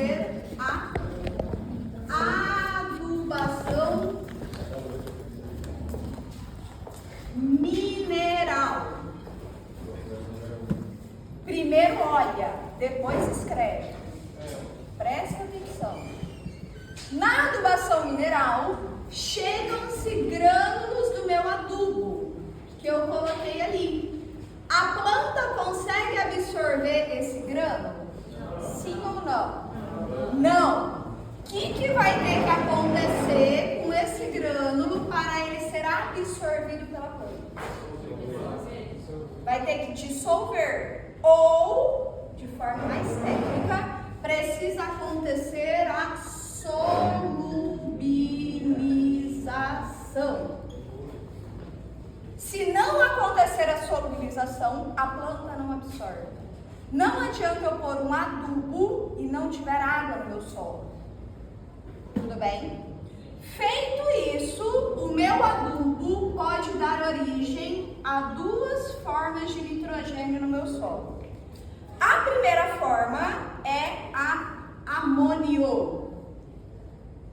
fazer a adubação mineral. Primeiro olha, depois escreve. Presta atenção. Na adubação mineral, chegam-se grânulos do meu adubo, que eu coloquei ali. A planta consegue absorver esse grânulo? Sim ou não? Não. O que vai ter que acontecer com esse grânulo para ele ser absorvido pela planta? Vai ter que dissolver. Ou, de forma mais técnica, precisa acontecer a solubilização. Se não acontecer a solubilização, a planta não absorve. Não adianta eu pôr um adubo e não tiver água no meu solo. Tudo bem? Feito isso, o meu adubo pode dar origem a duas formas de nitrogênio no meu solo. A primeira forma é a amônio,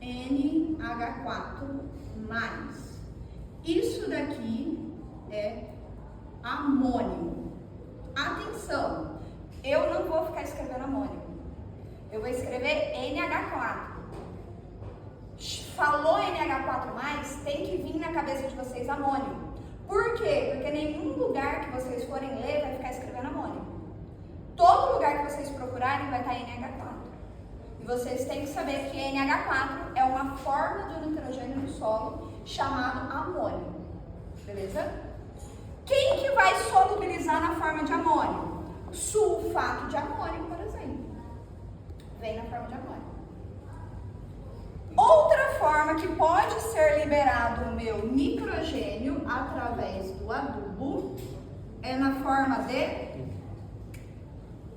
NH4+. Isso daqui é amônio. Atenção, eu não vou ficar escrevendo amônio. Eu vou escrever NH4. Falou NH4+, tem que vir na cabeça de vocês amônio. Por quê? Porque nenhum lugar que vocês forem ler vai ficar escrevendo amônio. Todo lugar que vocês procurarem vai estar NH4. E vocês têm que saber que NH4 é uma forma do nitrogênio no solo chamado amônio. Beleza? Quem que vai solubilizar na forma de amônio? Sulfato de amônio, por exemplo. Vem na forma de amônio. Outra forma que pode ser liberado o meu nitrogênio através do adubo é na forma de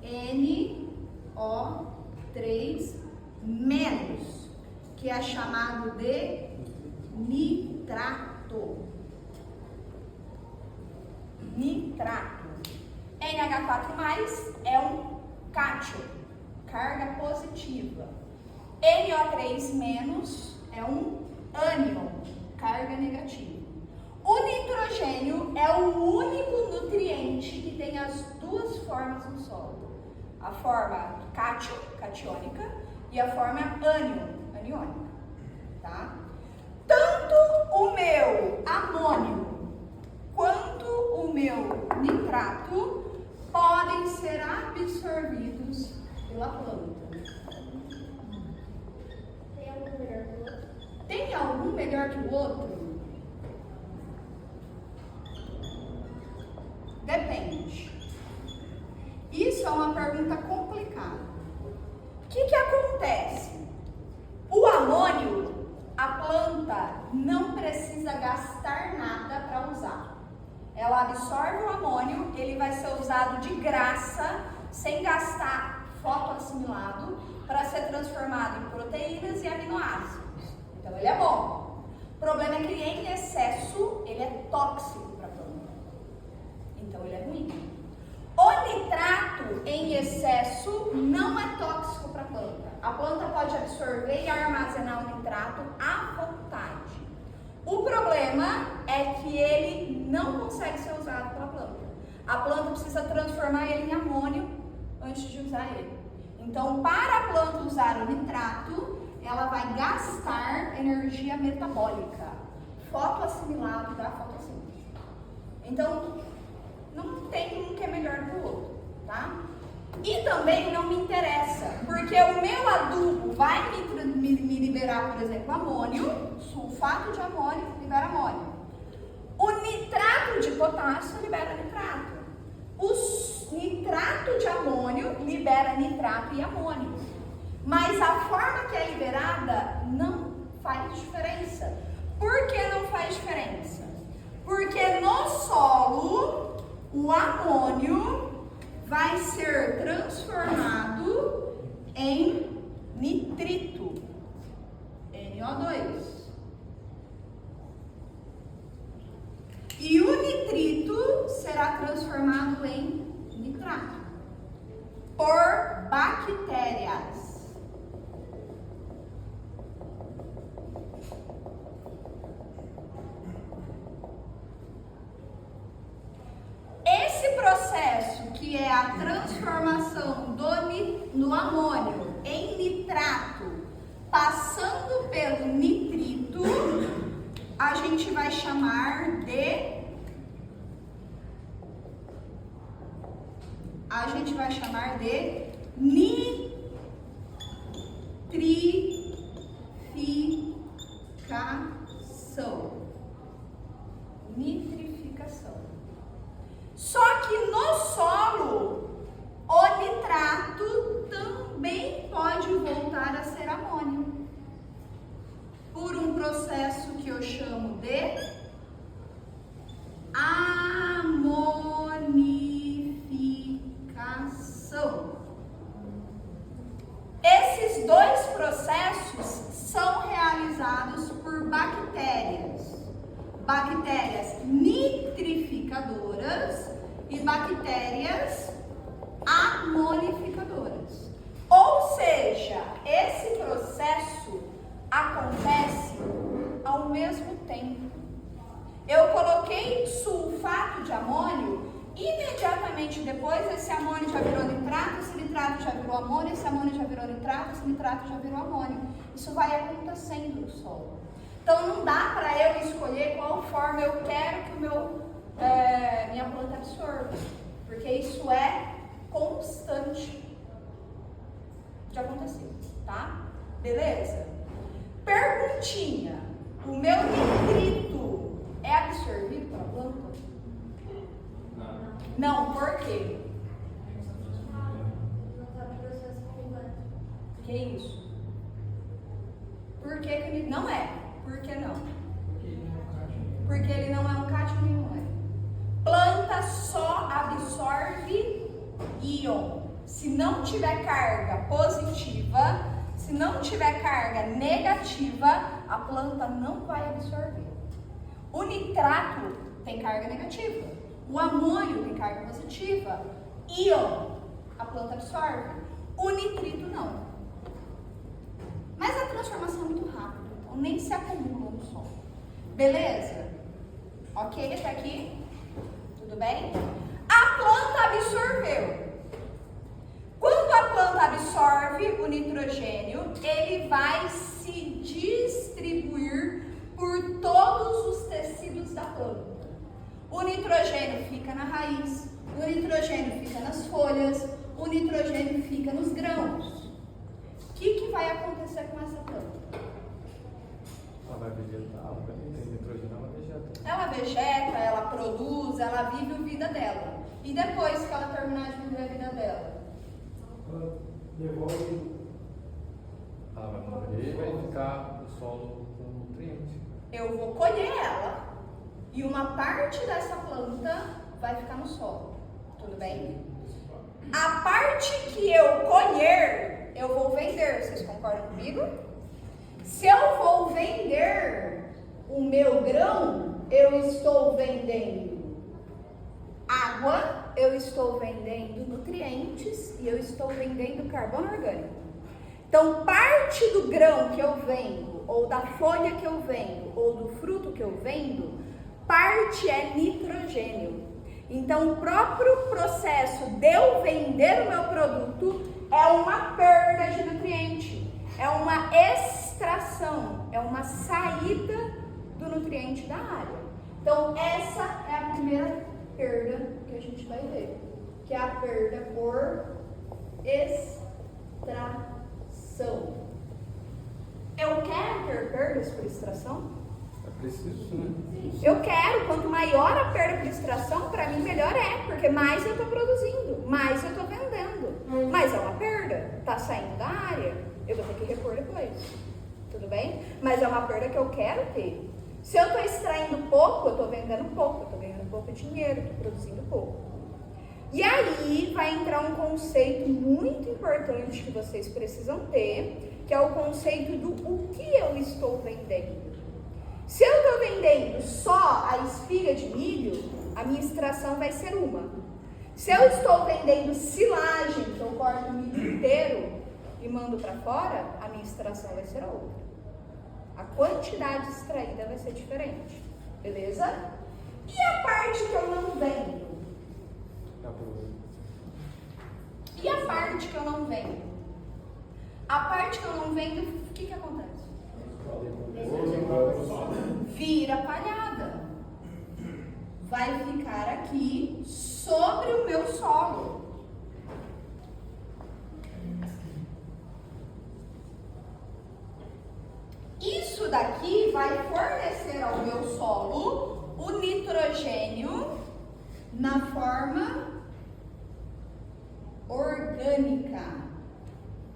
NO3-, que é chamado de nitrato. Nitrato. NH4+ é um cátion, carga positiva. NO3- é um ânion, carga negativa. O nitrogênio é o único nutriente que tem as duas formas no solo. A forma cátion, catiônica, e a forma ânion, aniônica. Tá? Tanto o meu amônio quanto o meu nitrato podem ser absorvidos pela planta. Tem algum melhor que o outro? Depende. Isso é uma pergunta complicada. O que acontece? O amônio, a planta não precisa gastar nada para usar. Ela absorve o amônio, ele vai ser usado de graça, sem gastar fotoassimilado, para ser transformado em proteínas e aminoácidos. Então ele é bom. O problema é que em excesso ele é tóxico para a planta. Então ele é ruim. O nitrato em excesso não é tóxico para a planta. A planta pode absorver e armazenar o nitrato à vontade. O problema é que ele não consegue ser usado pela planta. A planta precisa transformar ele em amônio antes de usar ele. Então, para a planta usar o nitrato, ela vai gastar energia metabólica, fotoassimilado da fotossíntese. Então, não tem um que é melhor do que o outro, tá? E também não me interessa, porque o meu adubo vai me liberar, por exemplo, amônio, sulfato de amônio libera amônio. O nitrato de potássio libera nitrato. O nitrato de amônio libera nitrato e amônio. Mas a forma que é liberada não faz diferença. Por que não faz diferença? Porque no solo, o amônio vai ser transformado em nitrito, NO2. E o nitrito será transformado em nitrato por bactérias. amônio em nitrato passando pelo nitrito, a gente vai chamar de nitrificação. Nitrificação. Só que no solo, o nitrato também pode voltar a ser amônio, por um processo que eu chamo de amonificação. Esses dois processos são realizados por bactérias nitrificadoras e bactérias amonificadoras. Ou seja, esse processo acontece ao mesmo tempo. Eu coloquei sulfato de amônio, imediatamente depois esse amônio já virou nitrato, esse nitrato já virou amônio, esse amônio já virou nitrato, esse nitrato já virou amônio. Isso vai acontecendo no solo. Então não dá para eu escolher qual forma eu quero que minha planta absorva, porque isso é constante de acontecer, tá? Beleza? Perguntinha: o meu nitrito é absorvido pela planta? Não, por quê? Que isso? Por que ele não é? Por que não? Porque ele não é um cátion nenhum. Planta só absorve íon. Se não tiver carga positiva, se não tiver carga negativa, a planta não vai absorver. O nitrato tem carga negativa. O amônio tem carga positiva. Íon, a planta absorve. O nitrito não. Mas a transformação é muito rápida, então nem se acumula no solo. Beleza? Ok até aqui? Tudo bem? A planta absorveu. Quando a planta absorve o nitrogênio, ele vai se distribuir por todos os tecidos da planta. O nitrogênio fica na raiz, o nitrogênio fica nas folhas, o nitrogênio fica nos grãos. O que vai acontecer com essa planta? Ela vai vegetar, tem nitrogênio, ela vegeta. Ela vegeta, ela produz, ela vive a vida dela. E depois que ela terminar de viver a vida dela? Ela devolve. Ela vai morrer e vai ficar no solo com nutriente. Eu vou colher ela e uma parte dessa planta vai ficar no solo. Tudo bem? A parte que eu colher, eu vou vender. Vocês concordam comigo? Se eu vou vender o meu grão, eu estou vendendo água, eu estou vendendo nutrientes e eu estou vendendo carbono orgânico. Então, parte do grão que eu vendo, ou da folha que eu vendo, ou do fruto que eu vendo, parte é nitrogênio. Então, o próprio processo de eu vender o meu produto é uma perda de nutriente, é uma extração, é uma saída do nutriente da área. Então, essa é a primeira perda que a gente vai ver, que é a perda por extração. Eu quero ter perdas por extração? É preciso, né? Eu quero. Quanto maior a perda por extração, para mim melhor é, porque mais eu estou produzindo, mais eu estou vendendo. Mas é uma perda, está saindo da área, eu vou ter que repor depois. Tudo bem? Mas é uma perda que eu quero ter. Se eu estou extraindo pouco, eu estou vendendo pouco, eu estou ganhando pouco dinheiro, estou produzindo pouco. E aí vai entrar um conceito muito importante que vocês precisam ter, que é o conceito do o que eu estou vendendo. Se eu estou vendendo só a espiga de milho, a minha extração vai ser uma. Se eu estou vendendo silagem, que eu corto o milho inteiro e mando para fora, a minha extração vai ser outra. A quantidade extraída vai ser diferente. Beleza? E a parte que eu não vendo? E a parte que eu não vendo? A parte que eu não vendo, o que acontece? Vira palhada. Vai ficar aqui sobre o meu solo. Isso daqui vai fornecer ao meu solo o nitrogênio na forma orgânica.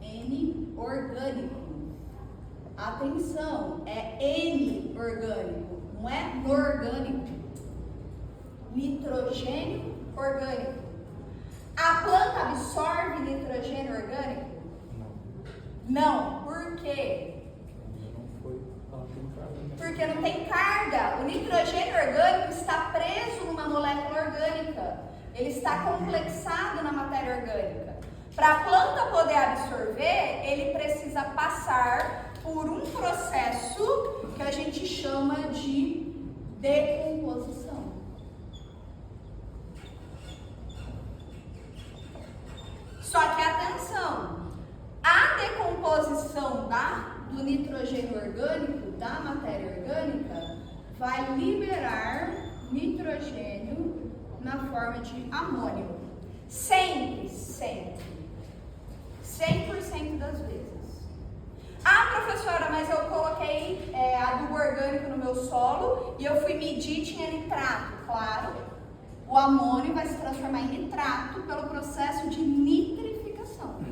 N orgânico. Atenção, é N orgânico, não é orgânico. Nitrogênio orgânico. A planta absorve nitrogênio orgânico? Não. Por quê? Porque não tem carga. O nitrogênio orgânico está preso numa molécula orgânica. Ele está complexado na matéria orgânica. Para a planta poder absorver, ele precisa passar por um processo que a gente chama de decomposição. Só que atenção, a decomposição do nitrogênio orgânico, da matéria orgânica, vai liberar nitrogênio na forma de amônio. Sempre, sempre. 100% das vezes. Ah, professora, mas eu coloquei adubo orgânico no meu solo e eu fui medir e tinha nitrato. Claro, o amônio vai se transformar em nitrato pelo processo de nitrificação,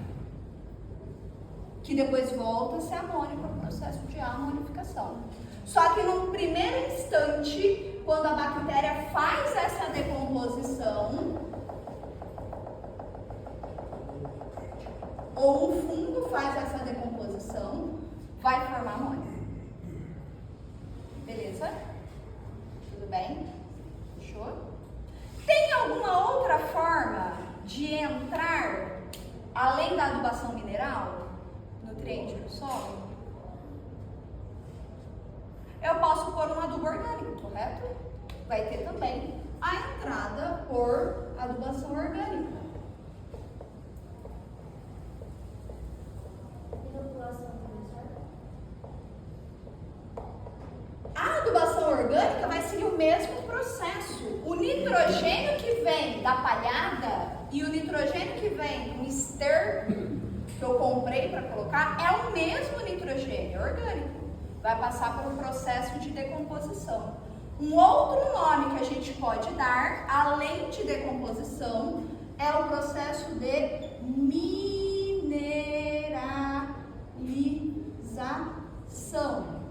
que depois volta a ser amônio pelo processo de amonificação. Só que num primeiro instante, quando a bactéria faz essa decomposição, ou o fungo faz essa decomposição, vai formar amônio. Beleza? Tudo bem? Fechou? Tem alguma outra forma de entrar, além da adubação mineral, nutriente no solo? Eu posso pôr um adubo orgânico, correto? Vai ter também a entrada por adubação orgânica. A adubação orgânica vai seguir o mesmo processo. O nitrogênio que vem da palhada e o nitrogênio que vem do esterco que eu comprei para colocar é o mesmo nitrogênio orgânico. Vai passar por um processo de decomposição. Um outro nome que a gente pode dar, além de decomposição, é o processo de mineralização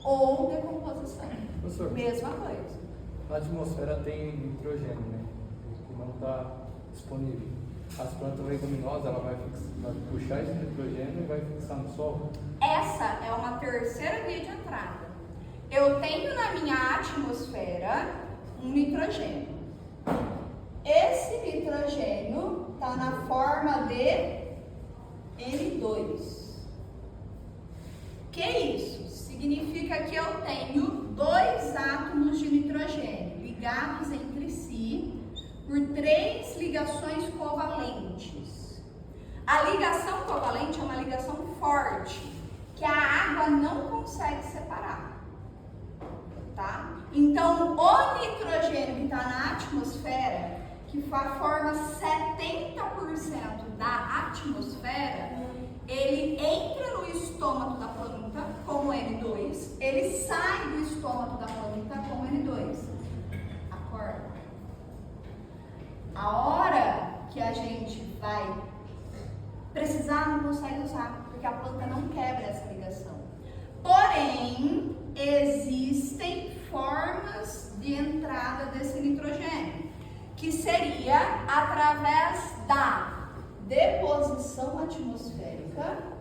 ou decomposição. Professor, mesma coisa. Na atmosfera tem nitrogênio, né? Que não está disponível. As plantas leguminosas, ela vai puxar esse nitrogênio e vai fixar no solo? Essa é uma terceira via de entrada. Eu tenho na minha atmosfera um nitrogênio. Esse nitrogênio está na forma de N2. Que isso? Significa que eu tenho dois átomos de nitrogênio ligados entre si por 3 ligações covalentes. A ligação covalente é uma ligação forte, que a água não consegue separar. Tá? Então, o nitrogênio que está na atmosfera, que forma 70% da atmosfera, ele entra no estômago da planta como N2, ele sai do estômago da planta como N2. Acorda? A hora que a gente vai precisar, não consegue usar, porque a planta não quebra essa ligação. Porém, existem formas de entrada desse nitrogênio, que seria através da deposição atmosférica,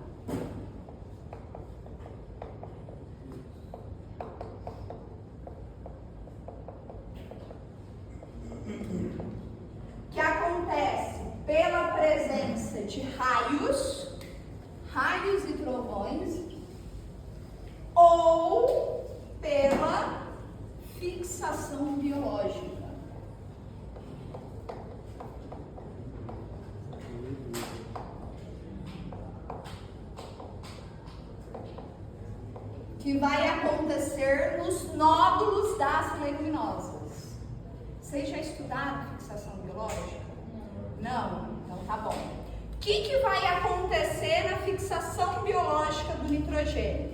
que acontece pela presença de raios e trovões, ou pela fixação biológica. que vai acontecer nos nódulos das leguminosas. Vocês já estudaram fixação biológica? Não? Então tá bom. O que vai acontecer na fixação biológica do nitrogênio?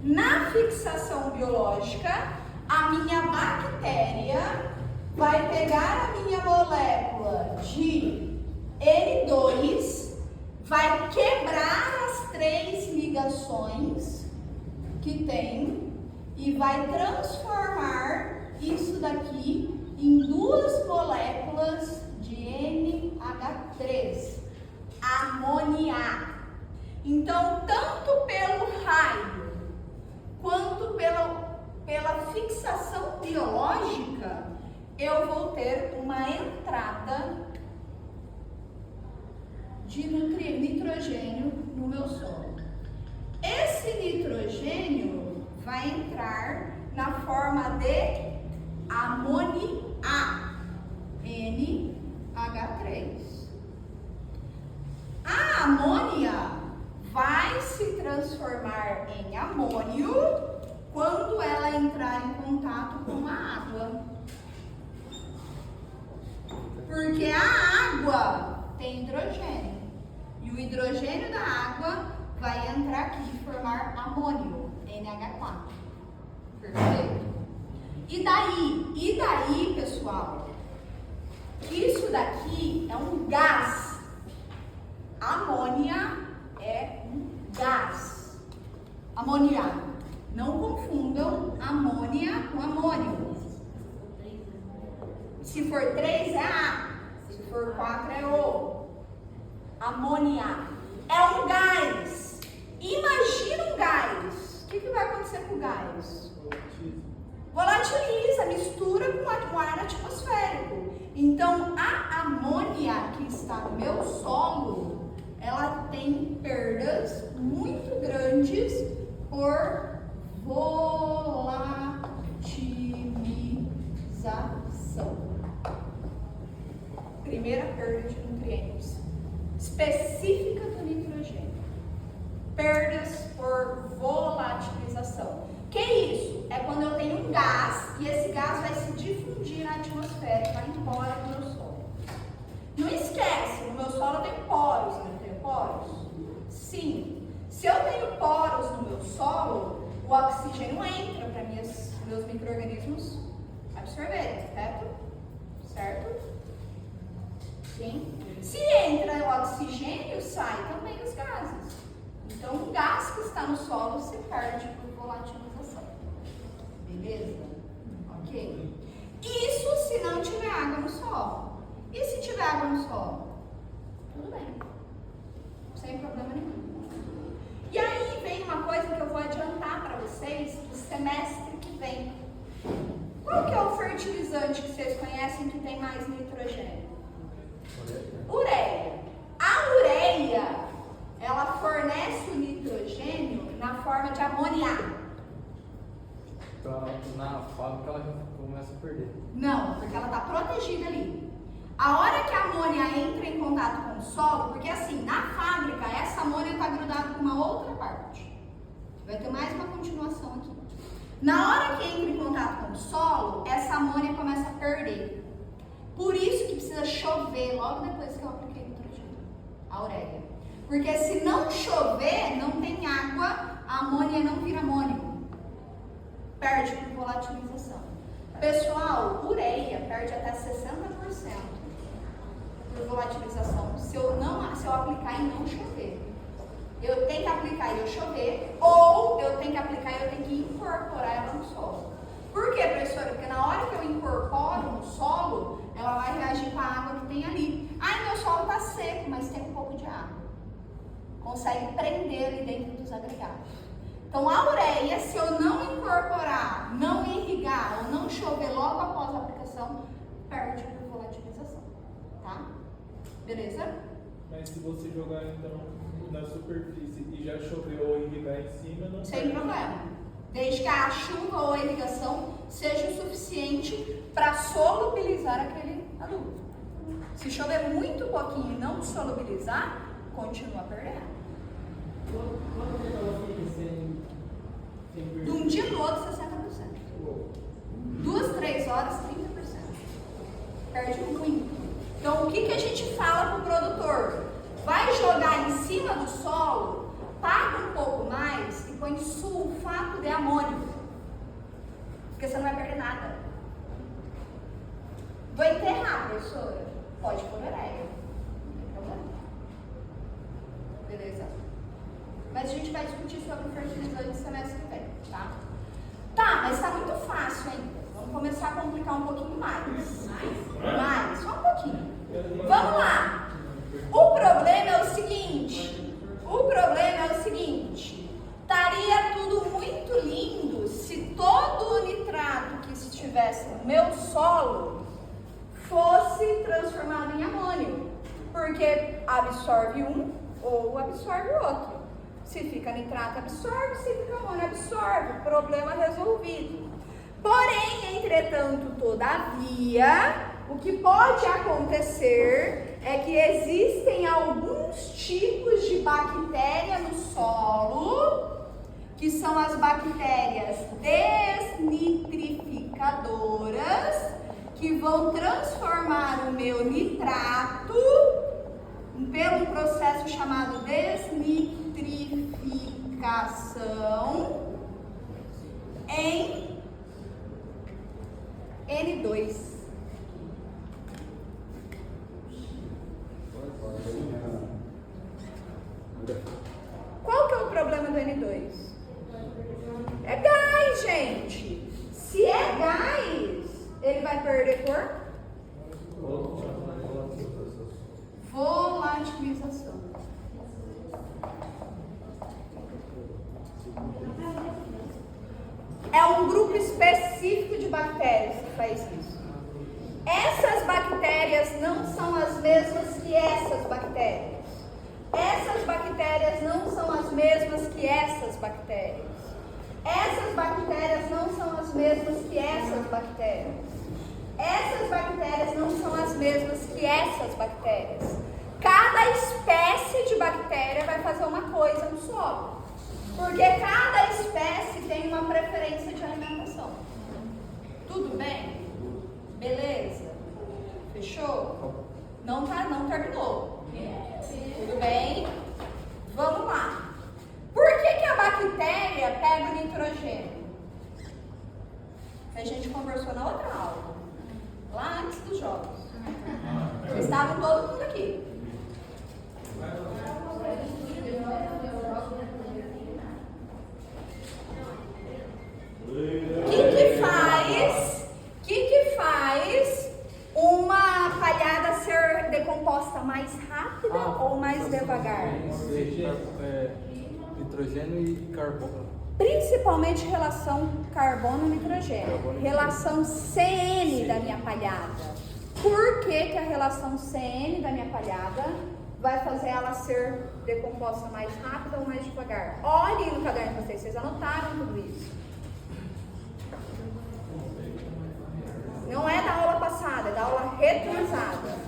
Na fixação biológica, a minha bactéria vai pegar a minha molécula de N2, vai quebrar as 3 ligações que tem e vai transformar isso daqui em 2 moléculas de NH3, amoniaco. Então, tanto pelo raio quanto pela fixação biológica, eu vou ter uma entrada de nitrogênio no meu solo. Esse nitrogênio vai entrar na forma de amônia, NH3. A amônia vai se transformar em amônio quando ela entrar em contato com a água. Porque a água tem hidrogênio. E o hidrogênio da água vai entrar aqui e formar amônio, NH4. Perfeito? E daí, pessoal, isso daqui é um gás. Amônia é um gás. Amoniaco. Não confundam amônia com amônio. Se for 3 é A, se for 4 é O. Amoniaco. É um gás. Imagina um gás. O que vai acontecer com o gás? Volatiliza, mistura com o ar atmosférico. Então, a amônia que está no meu solo, ela tem perdas muito grandes por volatilização. Primeira perda de nutrientes específica do nitrogênio. Perdas por volatilização. Que isso? É quando eu tenho um gás e esse gás vai se difundir na atmosfera e vai embora do meu solo. Não esquece, no meu solo eu tenho poros, não tenho poros? Sim. Se eu tenho poros no meu solo, o oxigênio entra para meus micro-organismos absorverem, certo? Certo? Sim. Se entra o oxigênio, sai também os gases. Então, o gás que está no solo se perde por volatilização. Beleza? Ok? Isso se não tiver água no solo. E se tiver água no solo? Tudo bem. Sem problema nenhum. E aí vem uma coisa que eu vou adiantar para vocês do semestre que vem. Qual que é o fertilizante que vocês conhecem que tem mais nitrogênio? Ureia. A ureia, ela fornece o nitrogênio na forma de amoniaco. Então, na fábrica ela já começa a perder. Não, porque ela está protegida ali. A hora que a amônia entra em contato com o solo, porque assim, na fábrica, essa amônia está grudada com uma outra parte. Vai ter mais uma continuação aqui. Na hora que entra em contato com o solo, essa amônia começa a perder. Por isso que precisa chover logo depois que eu apliquei o nitrogênio, a ureia. Porque se não chover, não tem água, a amônia não vira amônio. Perde por volatilização. Pessoal, ureia perde até 60% por volatilização se eu aplicar e não chover. Eu tenho que aplicar e eu chover, ou eu tenho que aplicar e eu tenho que incorporar ela no solo. Por quê, professora? Porque na hora que eu incorporo no solo, ela vai reagir com a água que tem ali. Ah, meu solo está seco, mas tem um pouco de água. Consegue prender ali dentro dos agregados. Então, a ureia, se eu não incorporar, não irrigar ou não chover logo após a aplicação, perde por volatilização. Tá? Beleza? Mas se você jogar, então, na superfície e já choveu ou irrigar em cima, não sem problema. Desde que a chuva ou a irrigação seja o suficiente para solubilizar aquele adubo. Se chover muito pouquinho e não solubilizar, continua perdendo. Quanto tempo ela fica sem perder? Do ter amônio. Porque você não vai perder nada. Vou enterrar, professora? Pode pôr ureia. Não tem problema. Beleza? Mas a gente vai discutir sobre fertilizante no semestre que vem, tá? Tá, mas tá muito fácil ainda. Vamos começar a complicar um pouquinho mais. Mais, só um pouquinho. Vamos lá. O problema é o seguinte. Estaria tudo muito lindo se todo o nitrato que estivesse no meu solo fosse transformado em amônio. Porque absorve um ou absorve o outro. Se fica nitrato, absorve. Se fica amônio, absorve. Problema resolvido. Porém, entretanto, todavia, o que pode acontecer é que existem alguns tipos de bactéria no solo, que são as bactérias desnitrificadoras, que vão transformar o meu nitrato pelo processo chamado desnitrificação em N2. Qual que é o problema do N2? É gás, gente. Se é gás, ele vai perder por volatilização. É um grupo específico de bactérias que faz isso. Essas bactérias não são as mesmas que essas bactérias. Essas bactérias não são as mesmas que essas bactérias. Essas bactérias não são as mesmas que essas bactérias. Essas bactérias não são as mesmas que essas bactérias. Cada espécie de bactéria vai fazer uma coisa no solo. Porque cada espécie tem uma preferência de alimentação. Tudo bem? Beleza? Fechou? Não terminou. Tudo bem? Vamos lá. Por que a bactéria pega o nitrogênio? Que a gente conversou na outra aula. Lá antes dos jogos. Vocês estavam todo mundo aqui. O que faz uma palhada ser decomposta mais rápida ou mais devagar? Nitrogênio e carbono. Principalmente relação carbono-nitrogênio. Relação CN da minha palhada. Por que a relação CN da minha palhada vai fazer ela ser decomposta mais rápida ou mais devagar? Olhem no caderno de vocês anotaram tudo isso. Não é da aula passada, é da aula retrasada.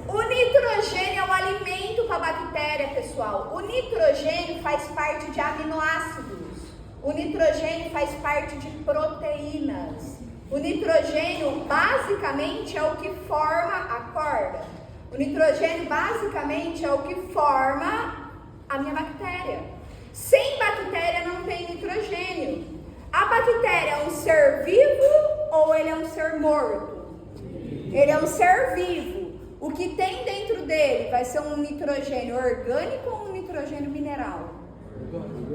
O nitrogênio é um alimento para a bactéria, pessoal. O nitrogênio faz parte de aminoácidos. O nitrogênio faz parte de proteínas. O nitrogênio basicamente é o que forma a corda. O nitrogênio basicamente é o que forma a minha bactéria. Sem bactéria não tem nitrogênio. A bactéria é um ser vivo ou ele é um ser morto? Ele é um ser vivo. O que tem dentro dele vai ser um nitrogênio orgânico ou um nitrogênio mineral?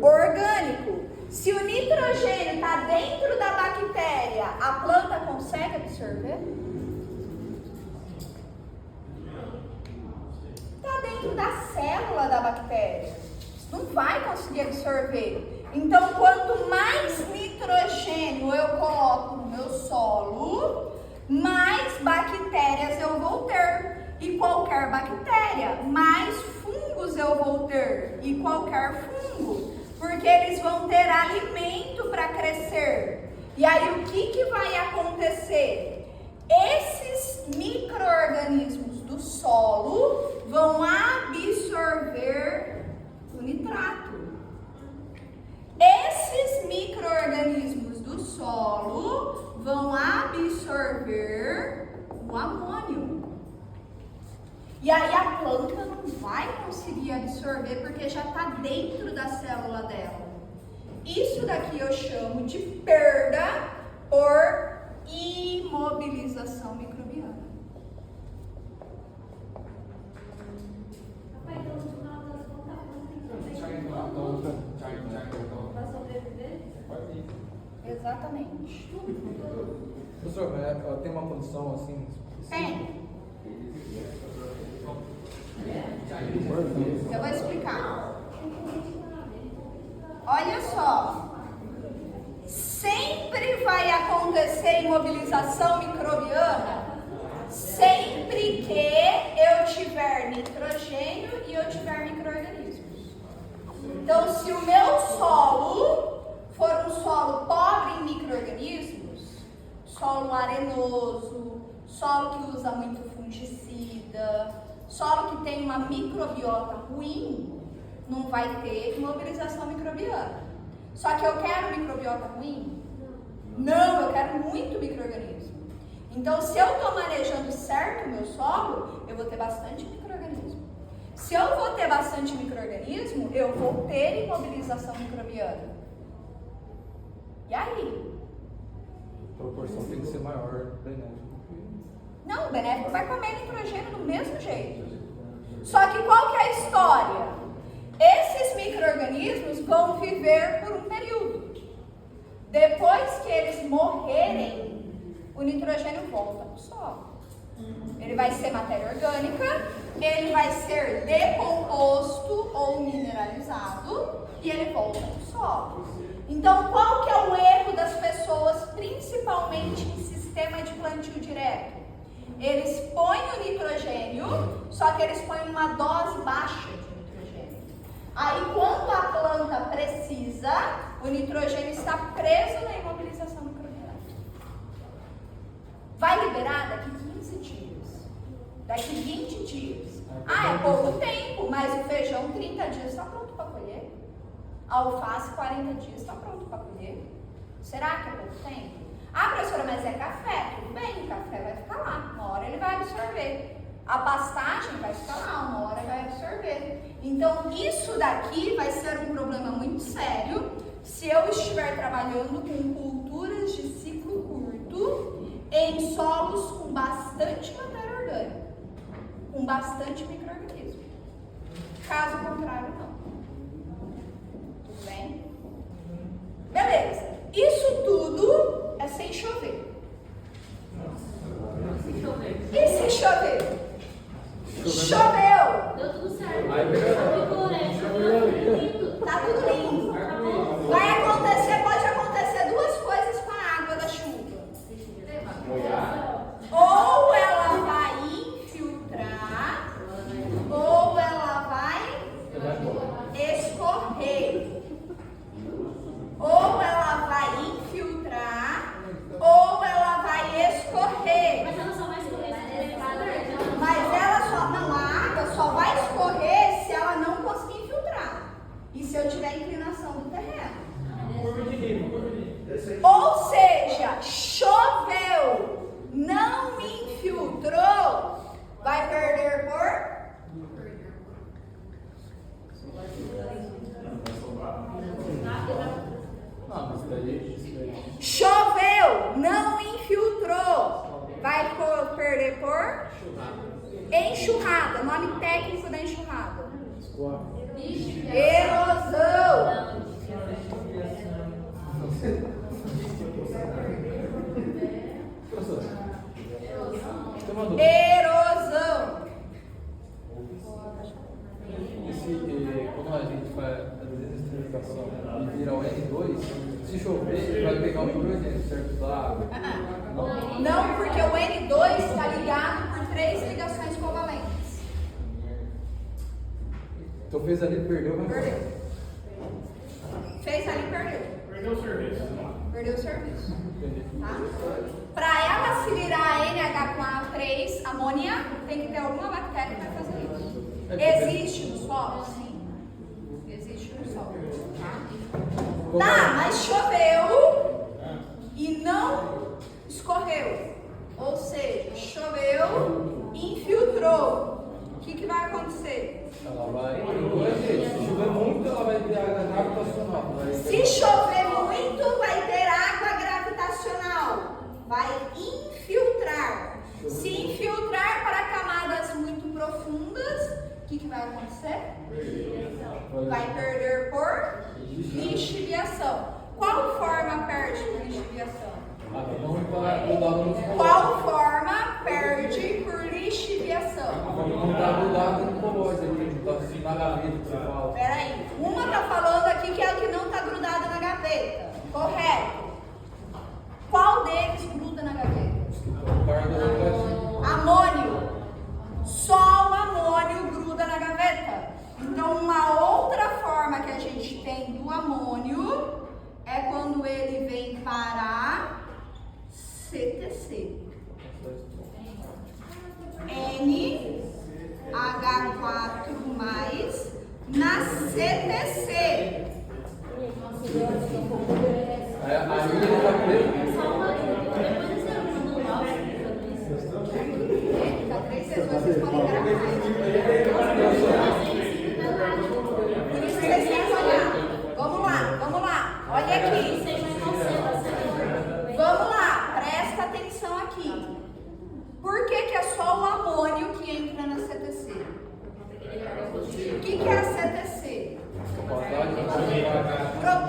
Orgânico. Se o nitrogênio está dentro da bactéria, a planta consegue absorver? Está dentro da célula da bactéria. Não vai conseguir absorver. Então, quanto mais nitrogênio eu coloco no meu solo, mais bactérias eu vou ter. E qualquer bactéria, mais fungos eu vou ter. E qualquer fungo, porque eles vão ter alimento para crescer. E aí o que vai acontecer? Esses micro-organismos do solo vão absorver o nitrato. Esses micro-organismos do solo vão absorver o amônio. E aí a planta não vai conseguir absorver porque já está dentro da célula dela. Isso daqui eu chamo de perda por imobilização microbiana. Exatamente. Professor, tem uma condição assim? Tem. Eu vou explicar. Olha só. Sempre vai acontecer imobilização microbiana sempre que eu tiver nitrogênio e eu tiver micro-organismos. Então, se o meu solo for um solo pobre em micro-organismos, solo arenoso, solo que usa muito fungicida, solo que tem uma microbiota ruim, não vai ter imobilização microbiana. Só que eu quero microbiota ruim? Não, eu quero muito micro-organismo. Então, se eu estou manejando certo o meu solo, eu vou ter bastante micro-organismo. Se eu vou ter bastante micro-organismo, eu vou ter imobilização microbiana. E aí? A proporção tem que ser maior, benéfico. Não, o benéfico vai comer nitrogênio do mesmo jeito. Só que qual que é a história? Esses micro-organismos vão viver por um período. Depois que eles morrerem, o nitrogênio volta para o solo. Ele vai ser matéria orgânica, ele vai ser decomposto ou mineralizado e ele volta para o solo. Então, qual que é o erro das pessoas, principalmente em sistema de plantio direto? Eles põem o nitrogênio, só que eles põem uma dose baixa de nitrogênio. Aí, quando a planta precisa, o nitrogênio está preso na imobilização microbiana. Vai liberar daqui 15 dias, daqui 20 dias. Ah, é pouco tempo, mas o feijão 30 dias está pronto para colher. A alface 40 dias está pronto para colher. Será que é pouco tempo? Ah, professora, mas é café. Tudo bem, o café vai ficar lá. Uma hora ele vai absorver. A pastagem vai ficar lá, uma hora vai absorver. Então, isso daqui vai ser um problema muito sério se eu estiver trabalhando com culturas de ciclo curto em solos com bastante matéria orgânica, com bastante micro-organismo. Caso contrário, não. Tudo bem? Beleza. Isso tudo é sem chover. E se chover? Choveu! Deu tudo certo. Tá tudo lindo. Vai acontecer, pode acontecer duas coisas com a água da chuva. Ou ela vai infiltrar, ou ela vai escorrer. Ou ela vai infiltrar, ou ela vai escorrer. Mas ela só vai escorrer. Mas ela só, não, a água só vai escorrer se ela não conseguir infiltrar. E se eu tiver inclinação do terreno. Ou seja, choveu, não infiltrou, vai perder por? Ah, mas daí... Choveu, não infiltrou, vai perder por? Enxurrada, nome técnico da enxurrada. Erosão. Professor, tem uma dúvida. Erosão. Quando a gente faz a desesterilização e vira o N2, se chover, vai pegar o nitrogênio, certo? Da água. Não, porque o N2 está ligado por 3 ligações covalentes. Então fez ali, perdeu, vai embora. Perdeu. Fez ali, perdeu. Perdeu o serviço. Perdeu o serviço. Entendi. Tá? Para ela se virar NH com A3, amônia, tem que ter alguma bactéria que vai fazer isso. Existe no solo? Sim. Existe no solo. Tá? Tá, mas choveu e não escorreu. Ou seja, choveu, infiltrou. que vai acontecer? Ela vai. Se chover muito, ela vai ter água gravitacional. Se chover muito, vai ter água gravitacional. Vai infiltrar. Se infiltrar para camadas muito profundas, o que vai acontecer? Vai perder por lixiviação. Qual forma perde por lixiviação? Qual forma perde por lixiviação? Não está grudado no colóide aqui, está assim na gaveta que você fala. Peraí, uma está falando aqui que é o que não está grudado na gaveta. Correto. Qual deles gruda na gaveta? Amônio. Só o amônio gruda na gaveta. Então, uma outra forma que a gente tem do amônio é quando ele vem para CTC. NH4+ na CTC. Aí ele está preso. Fica 3 sessões, vocês podem gravar. Por isso que vocês têm que olhar. Vamos lá. Olha aqui. Vamos lá, presta atenção aqui. Por que é só o amônio que entra na CTC? O que é a CTC?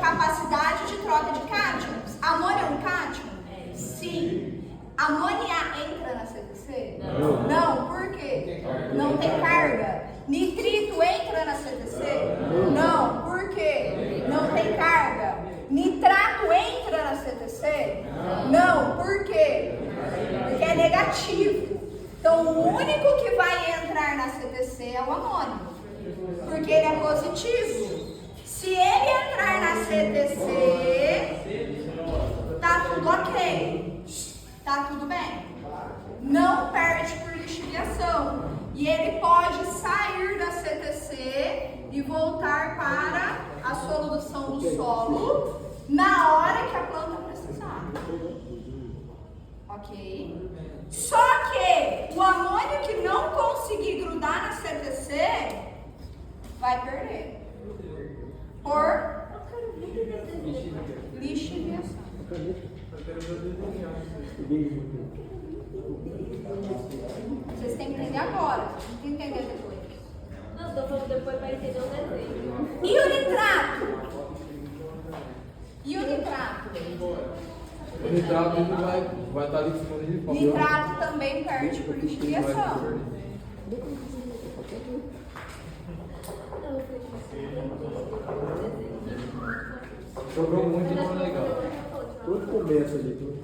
Capacidade de troca de cátions. Amônio é um cátion? Sim. Amônia entra na CTC? Não. Por quê? Não tem carga. Nitrito entra na CTC? Não. Por quê? Não tem carga. Nitrato entra na CTC? Não. Por quê? Porque é negativo. Então, o único que vai entrar na CTC é o amônio, porque ele é positivo. Se ele entrar na CTC, tá tudo ok. Tá tudo bem. Não perde por lixiviação. E ele pode sair da CTC e voltar para a solução do solo na hora que a planta precisar. Ok? Só que o amônio que não conseguir grudar na CTC vai perder por lixiviação. Vocês têm que entender agora, não tem que entender depois. Não, tô falando depois para entender o desenho. E o nitrato? O nitrato ele vai estar ali disponível. Nitrato também perde por lixiviação. Sobrou muito e não é legal. Tudo começa ali, tudo.